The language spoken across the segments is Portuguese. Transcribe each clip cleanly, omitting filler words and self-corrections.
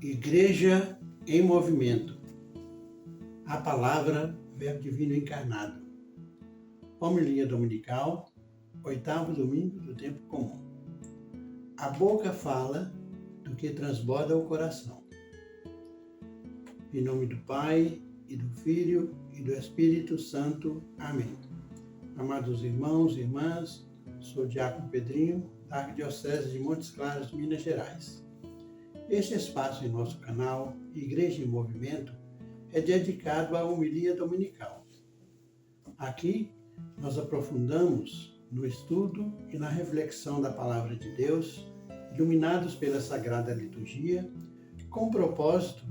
Igreja em movimento. A palavra, Verbo Divino encarnado. Homilia dominical, 8º domingo do tempo comum. A boca fala do que transborda o coração. Em nome do Pai, e do Filho, e do Espírito Santo. Amém. Amados irmãos e irmãs, sou o Diácono Pedrinho, da Arquidiocese de Montes Claros, Minas Gerais. Este espaço em nosso canal, Igreja em Movimento, é dedicado à homilia dominical. Aqui, nós aprofundamos no estudo e na reflexão da Palavra de Deus, iluminados pela Sagrada Liturgia, com o propósito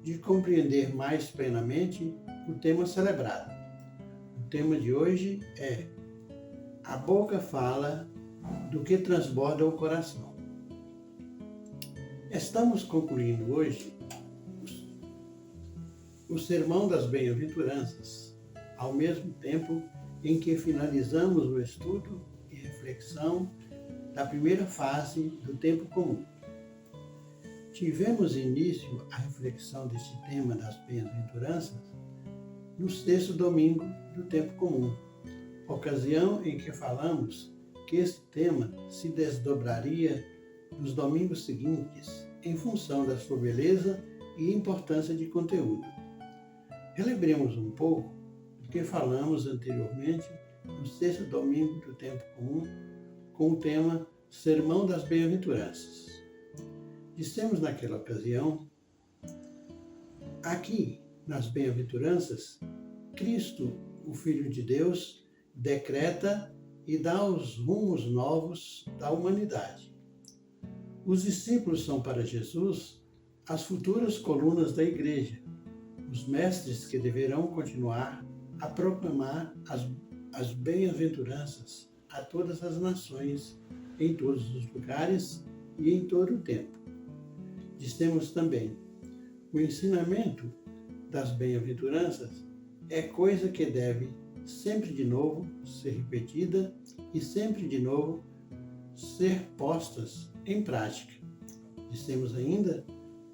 de compreender mais plenamente o tema celebrado. O tema de hoje é: a boca fala do que transborda o coração. Estamos concluindo hoje o Sermão das Bem-aventuranças, ao mesmo tempo em que finalizamos o estudo e reflexão da primeira fase do tempo comum. Tivemos início à reflexão desse tema das bem-aventuranças no 6º domingo do tempo comum, ocasião em que falamos que esse tema se desdobraria nos domingos seguintes, em função da sua beleza e importância de conteúdo. Relembremos um pouco do que falamos anteriormente no 6º domingo do tempo comum, com o tema Sermão das Bem-aventuranças. Dissemos naquela ocasião: aqui, nas Bem-aventuranças, Cristo, o Filho de Deus, decreta e dá os rumos novos da humanidade. Os discípulos são para Jesus as futuras colunas da Igreja, os mestres que deverão continuar a proclamar as bem-aventuranças a todas as nações, em todos os lugares e em todo o tempo. Dissemos também: o ensinamento das bem-aventuranças é coisa que deve sempre de novo ser repetida e sempre de novo ser postas em prática. Dissemos ainda: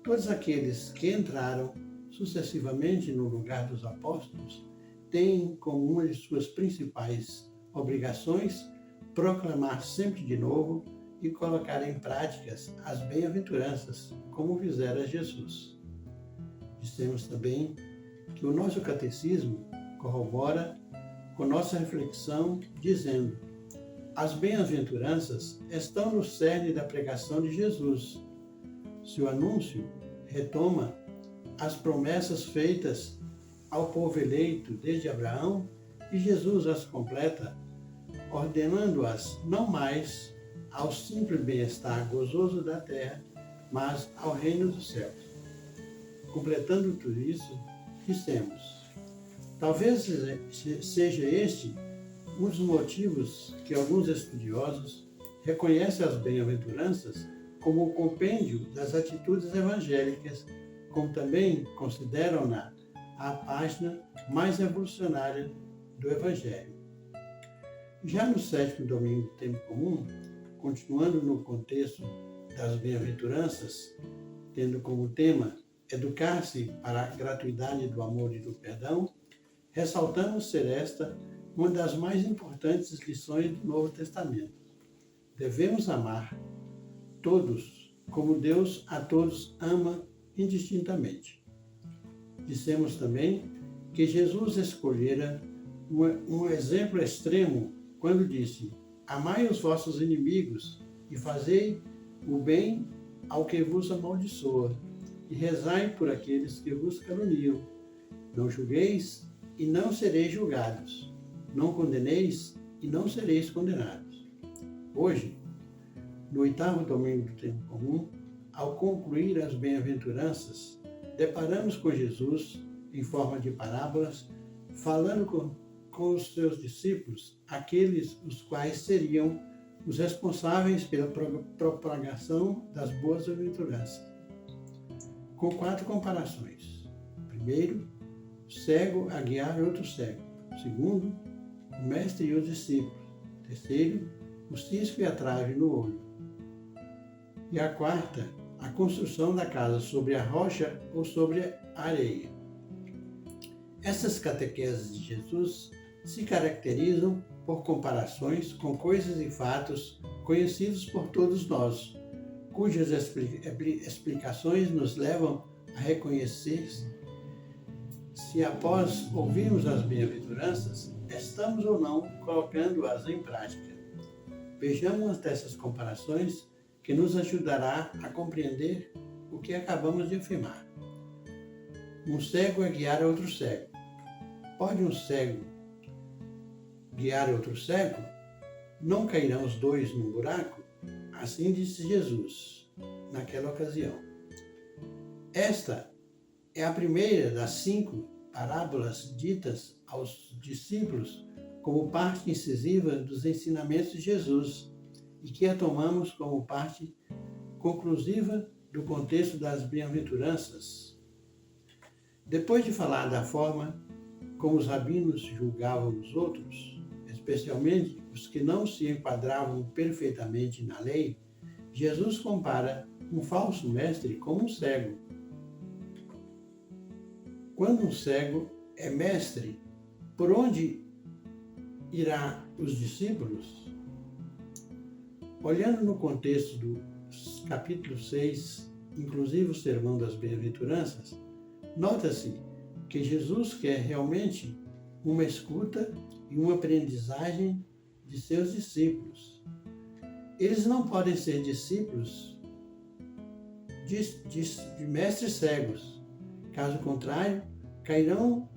todos aqueles que entraram sucessivamente no lugar dos apóstolos têm como uma de suas principais obrigações proclamar sempre de novo e colocar em práticas as bem-aventuranças, como fizera Jesus. Dissemos também que o nosso catecismo corrobora com nossa reflexão, dizendo: as bem-aventuranças estão no cerne da pregação de Jesus. Seu anúncio retoma as promessas feitas ao povo eleito desde Abraão e Jesus as completa, ordenando-as não mais ao simples bem-estar gozoso da terra, mas ao reino dos céus. Completando tudo isso, dissemos: talvez seja este um dos motivos que alguns estudiosos reconhecem as bem-aventuranças como o compêndio das atitudes evangélicas, como também consideram-na a página mais revolucionária do Evangelho. Já no 7º domingo do tempo comum, continuando no contexto das bem-aventuranças, tendo como tema educar-se para a gratuidade do amor e do perdão, ressaltamos ser esta uma das mais importantes lições do Novo Testamento. Devemos amar todos como Deus a todos ama indistintamente. Dissemos também que Jesus escolhera um exemplo extremo quando disse: amai os vossos inimigos e fazei o bem ao que vos amaldiçoa, e rezai por aqueles que vos caluniam. Não julgueis e não sereis julgados. Não condeneis e não sereis condenados. Hoje, no 8º domingo do tempo comum, ao concluir as bem-aventuranças, deparamos com Jesus em forma de parábolas, falando com os seus discípulos, aqueles os quais seriam os responsáveis pela propagação das boas-aventuranças, com 4 comparações. Primeiro, o cego a guiar outro cego. Segundo, o mestre e os discípulos. Terceiro, o cisco e a trave no olho. E a quarta, a construção da casa sobre a rocha ou sobre a areia. Essas catequeses de Jesus se caracterizam por comparações com coisas e fatos conhecidos por todos nós, cujas explicações nos levam a reconhecer se após ouvirmos as bem-aventuranças, estamos ou não colocando-as em prática. Vejamos dessas comparações que nos ajudará a compreender o que acabamos de afirmar. Um cego é guiar outro cego. Pode um cego guiar outro cego? Não cairão os dois num buraco? Assim disse Jesus, naquela ocasião. Esta é a primeira das 5 parábolas ditas aos discípulos como parte incisiva dos ensinamentos de Jesus e que a tomamos como parte conclusiva do contexto das bem-aventuranças. Depois de falar da forma como os rabinos julgavam os outros, especialmente os que não se enquadravam perfeitamente na lei, Jesus compara um falso mestre como um cego. Quando um cego é mestre, por onde irá os discípulos? Olhando no contexto do capítulo 6, inclusive o Sermão das Bem-aventuranças, nota-se que Jesus quer realmente uma escuta e uma aprendizagem de seus discípulos. Eles não podem ser discípulos de mestres cegos. Caso contrário, cairão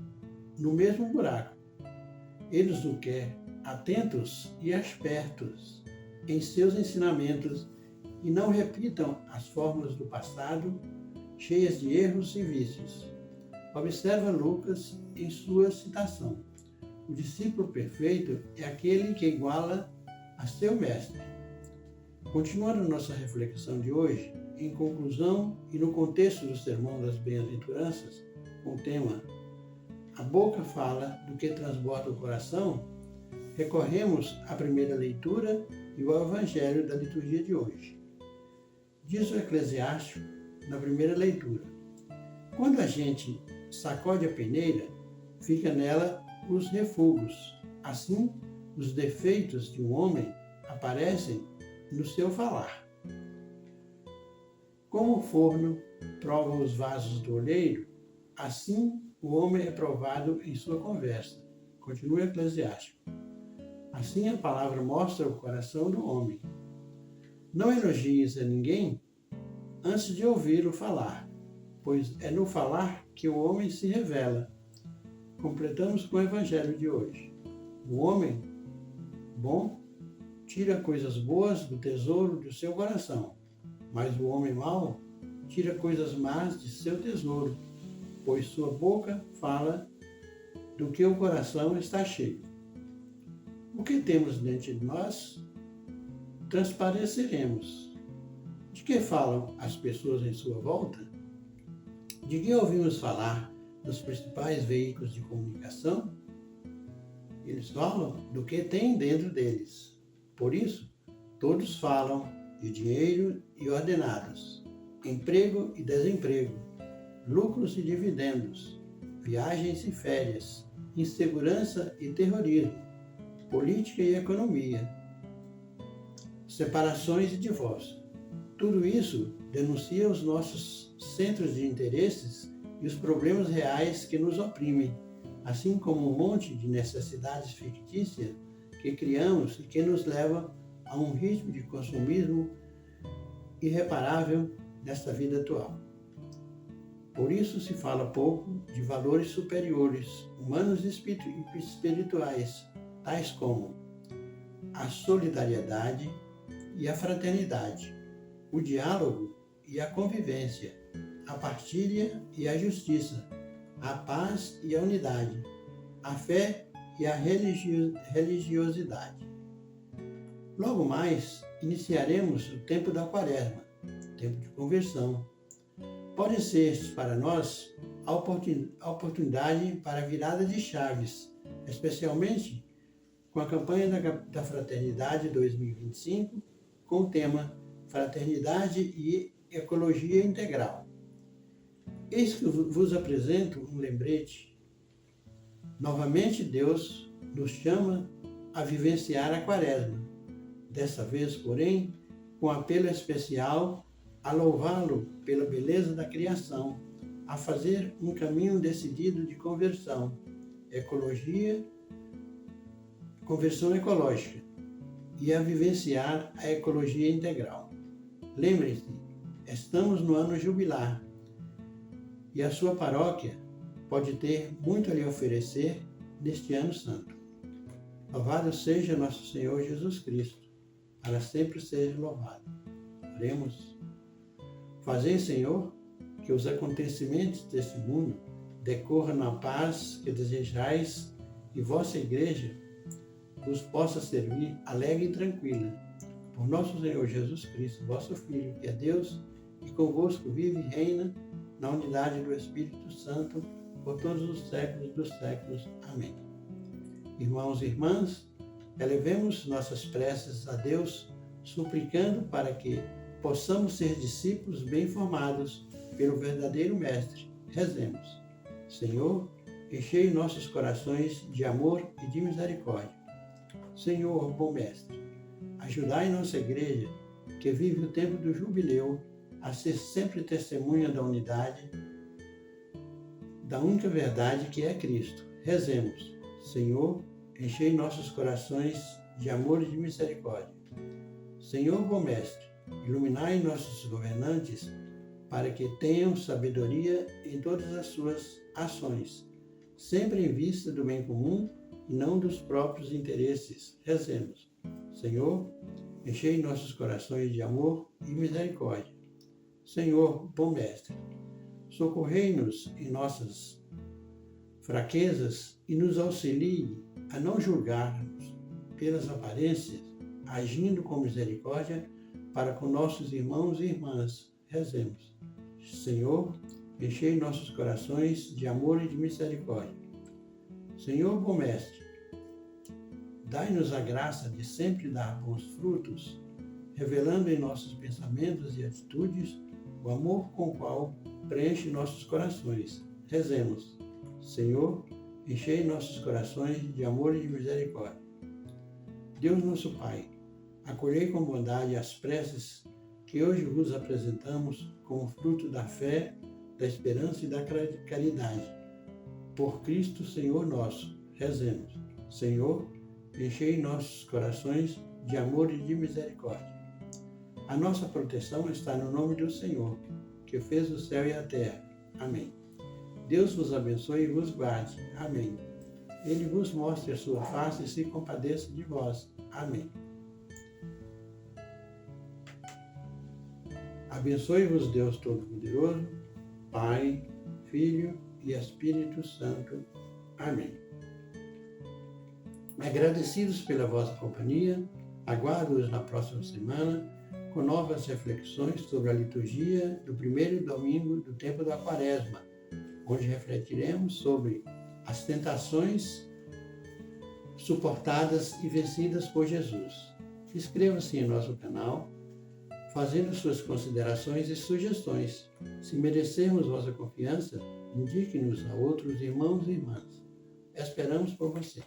no mesmo buraco. Eles o querem atentos e espertos em seus ensinamentos e não repitam as fórmulas do passado, cheias de erros e vícios. Observa Lucas em sua citação. O discípulo perfeito é aquele que iguala a seu mestre. Continuando nossa reflexão de hoje, em conclusão e no contexto do Sermão das Bem-aventuranças, com o tema A Boca Fala do que Transborda o Coração, recorremos à primeira leitura e ao Evangelho da liturgia de hoje. Diz o Eclesiástico, na primeira leitura: quando a gente sacode a peneira, fica nela os refugos. Assim, os defeitos de um homem aparecem no seu falar. Como o forno prova os vasos do olheiro, assim o homem é provado em sua conversa. Continua Eclesiástico. Assim a palavra mostra o coração do homem. Não elogies a ninguém antes de ouvi-lo falar, pois é no falar que o homem se revela. Completamos com o Evangelho de hoje. O homem bom tira coisas boas do tesouro do seu coração, mas o homem mau tira coisas más de seu tesouro, pois sua boca fala do que o coração está cheio. O que temos dentro de nós, transpareceremos. De que falam as pessoas em sua volta? De que ouvimos falar nos principais veículos de comunicação? Eles falam do que tem dentro deles. Por isso, todos falam de dinheiro e ordenados, emprego e desemprego, lucros e dividendos, viagens e férias, insegurança e terrorismo, política e economia, separações e divórcio. Tudo isso denuncia os nossos centros de interesses e os problemas reais que nos oprimem, assim como um monte de necessidades fictícias que criamos e que nos leva a um ritmo de consumismo irreparável nesta vida atual. Por isso se fala pouco de valores superiores, humanos e espirituais, tais como a solidariedade e a fraternidade, o diálogo e a convivência, a partilha e a justiça, a paz e a unidade, a fé e a religiosidade. Logo mais, iniciaremos o tempo da Quaresma, tempo de conversão. Pode ser para nós a oportunidade para a virada de chaves, especialmente com a campanha da Fraternidade 2025, com o tema Fraternidade e ecologia integral. Eis que vos apresento um lembrete. Novamente Deus nos chama a vivenciar a Quaresma. Dessa vez, porém, com apelo especial a louvá-lo pela beleza da criação, a fazer um caminho decidido de conversão ecológica, e a vivenciar a ecologia integral. Lembre-se, estamos no ano jubilar e a sua paróquia pode ter muito a lhe oferecer neste ano santo. Louvado seja nosso Senhor Jesus Cristo, para sempre seja louvado. Oremos. Fazei, Senhor, que os acontecimentos deste mundo decorram na paz que desejais e vossa Igreja vos possa servir alegre e tranquila. Por nosso Senhor Jesus Cristo, vosso Filho, que é Deus e convosco vive e reina na unidade do Espírito Santo, por todos os séculos dos séculos. Amém. Irmãos e irmãs, elevemos nossas preces a Deus, suplicando para que possamos ser discípulos bem formados pelo verdadeiro Mestre. Rezemos. Senhor, enchei nossos corações de amor e de misericórdia. Senhor, bom Mestre, ajudai nossa Igreja, que vive o tempo do jubileu, a ser sempre testemunha da unidade, da única verdade que é Cristo. Rezemos. Senhor, enchei nossos corações de amor e de misericórdia. Senhor, bom Mestre, iluminai nossos governantes para que tenham sabedoria em todas as suas ações, sempre em vista do bem comum e não dos próprios interesses. Rezemos. Senhor, enchei nossos corações de amor e misericórdia. Senhor, bom Mestre, socorrei-nos em nossas fraquezas e nos auxilie a não julgarmos pelas aparências, agindo com misericórdia para com nossos irmãos e irmãs. Rezemos. Senhor, enchei nossos corações de amor e de misericórdia. Senhor, bom Mestre, dai-nos a graça de sempre dar bons frutos, revelando em nossos pensamentos e atitudes o amor com o qual preenche nossos corações. Rezemos. Senhor, enchei nossos corações de amor e de misericórdia. Deus nosso Pai, acolhei com bondade as preces que hoje vos apresentamos como fruto da fé, da esperança e da caridade. Por Cristo, Senhor nosso, rezemos. Senhor, enchei nossos corações de amor e de misericórdia. A nossa proteção está no nome do Senhor, que fez o céu e a terra. Amém. Deus vos abençoe e vos guarde. Amém. Ele vos mostre a sua face e se compadeça de vós. Amém. Abençoe-vos Deus Todo-Poderoso, Pai, Filho e Espírito Santo. Amém. Agradecidos pela vossa companhia, aguardo-os na próxima semana com novas reflexões sobre a liturgia do primeiro domingo do tempo da Quaresma, onde refletiremos sobre as tentações suportadas e vencidas por Jesus. Inscreva-se em nosso canal, fazendo suas considerações e sugestões. Se merecermos vossa confiança, indique-nos a outros irmãos e irmãs. Esperamos por você.